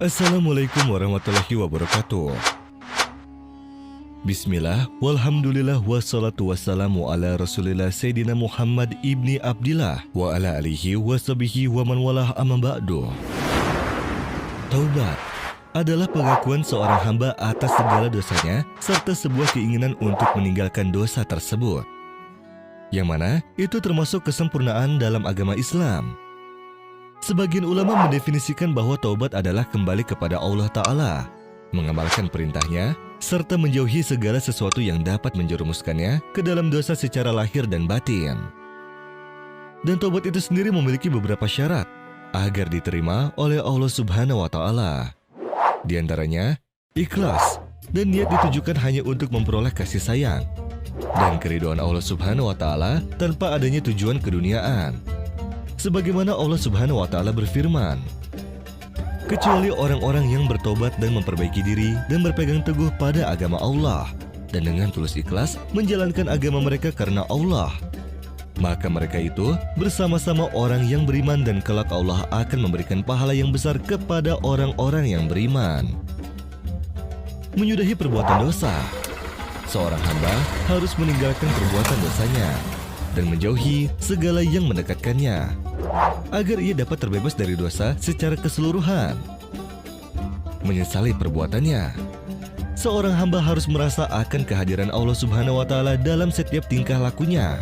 Assalamualaikum warahmatullahi wabarakatuh. Bismillah, walhamdulillah, wassalatu wassalamu ala rasulillah Sayyidina Muhammad ibni Abdillah wa ala alihi wa sahbihi wa man walah amma ba'du. Taubat adalah pengakuan seorang hamba atas segala dosanya serta sebuah keinginan untuk meninggalkan dosa tersebut. Yang mana itu termasuk kesempurnaan dalam agama Islam. Sebagian ulama mendefinisikan bahwa taubat adalah kembali kepada Allah Ta'ala, mengamalkan perintahnya, serta menjauhi segala sesuatu yang dapat menjerumuskannya ke dalam dosa secara lahir dan batin. Dan taubat itu sendiri memiliki beberapa syarat agar diterima oleh Allah Subhanahu wa Ta'ala. Di antaranya, ikhlas dan niat ditujukan hanya untuk memperoleh kasih sayang dan keridhaan Allah Subhanahu wa Ta'ala tanpa adanya tujuan keduniaan. Sebagaimana Allah Subhanahu wa Ta'ala berfirman, kecuali orang-orang yang bertobat dan memperbaiki diri dan berpegang teguh pada agama Allah dan dengan tulus ikhlas menjalankan agama mereka karena Allah, maka mereka itu bersama-sama orang yang beriman dan kelak Allah akan memberikan pahala yang besar kepada orang-orang yang beriman. Menyudahi perbuatan dosa, seorang hamba harus meninggalkan perbuatan dosanya dan menjauhi segala yang mendekatkannya, agar ia dapat terbebas dari dosa secara keseluruhan. Menyesali perbuatannya, seorang hamba harus merasa akan kehadiran Allah Subhanahu wa Ta'ala dalam setiap tingkah lakunya.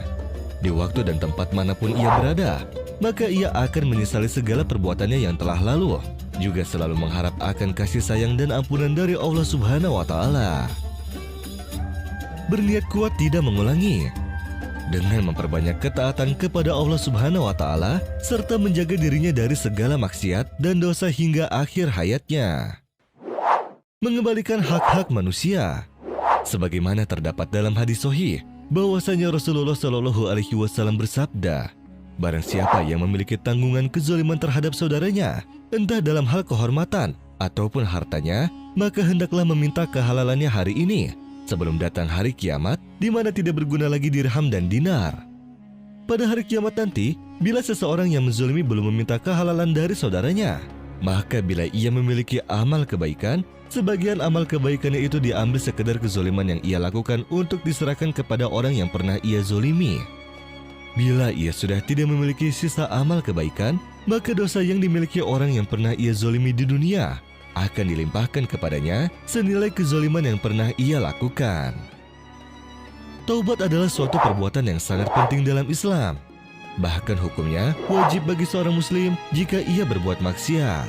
Di waktu dan tempat manapun ia berada, maka ia akan menyesali segala perbuatannya yang telah lalu, juga selalu mengharap akan kasih sayang dan ampunan dari Allah Subhanahu wa Ta'ala. Berniat kuat tidak mengulangi, dengan memperbanyak ketaatan kepada Allah Subhanahu wa Ta'ala serta menjaga dirinya dari segala maksiat dan dosa hingga akhir hayatnya. Mengembalikan hak-hak manusia, sebagaimana terdapat dalam hadis sahih bahwasanya Rasulullah Shallallahu Alaihi Wasallam bersabda, barang siapa yang memiliki tanggungan kezaliman terhadap saudaranya, entah dalam hal kehormatan ataupun hartanya, maka hendaklah meminta kehalalannya hari ini, sebelum datang hari kiamat, di mana tidak berguna lagi dirham dan dinar. Pada hari kiamat nanti, bila seseorang yang menzalimi belum meminta kehalalan dari saudaranya, maka bila ia memiliki amal kebaikan, sebagian amal kebaikannya itu diambil sekedar kezaliman yang ia lakukan untuk diserahkan kepada orang yang pernah ia zalimi. Bila ia sudah tidak memiliki sisa amal kebaikan, maka dosa yang dimiliki orang yang pernah ia zalimi di dunia akan dilimpahkan kepadanya senilai kezaliman yang pernah ia lakukan. Taubat adalah suatu perbuatan yang sangat penting dalam Islam. Bahkan hukumnya wajib bagi seorang muslim jika ia berbuat maksiat.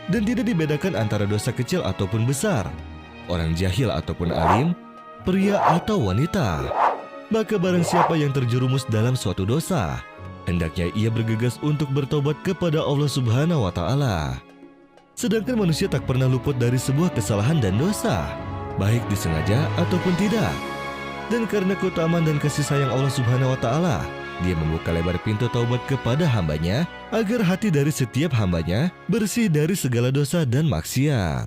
Dan tidak dibedakan antara dosa kecil ataupun besar, orang jahil ataupun alim, pria atau wanita. Maka barang siapa yang terjerumus dalam suatu dosa, hendaknya ia bergegas untuk bertobat kepada Allah Subhanahu wa Ta'ala. Sedangkan manusia tak pernah luput dari sebuah kesalahan dan dosa, baik disengaja ataupun tidak. Dan karena keutamaan dan kasih sayang Allah Subhanahu wa Ta'ala, Dia membuka lebar pintu taubat kepada hambanya, agar hati dari setiap hambanya bersih dari segala dosa dan maksiat.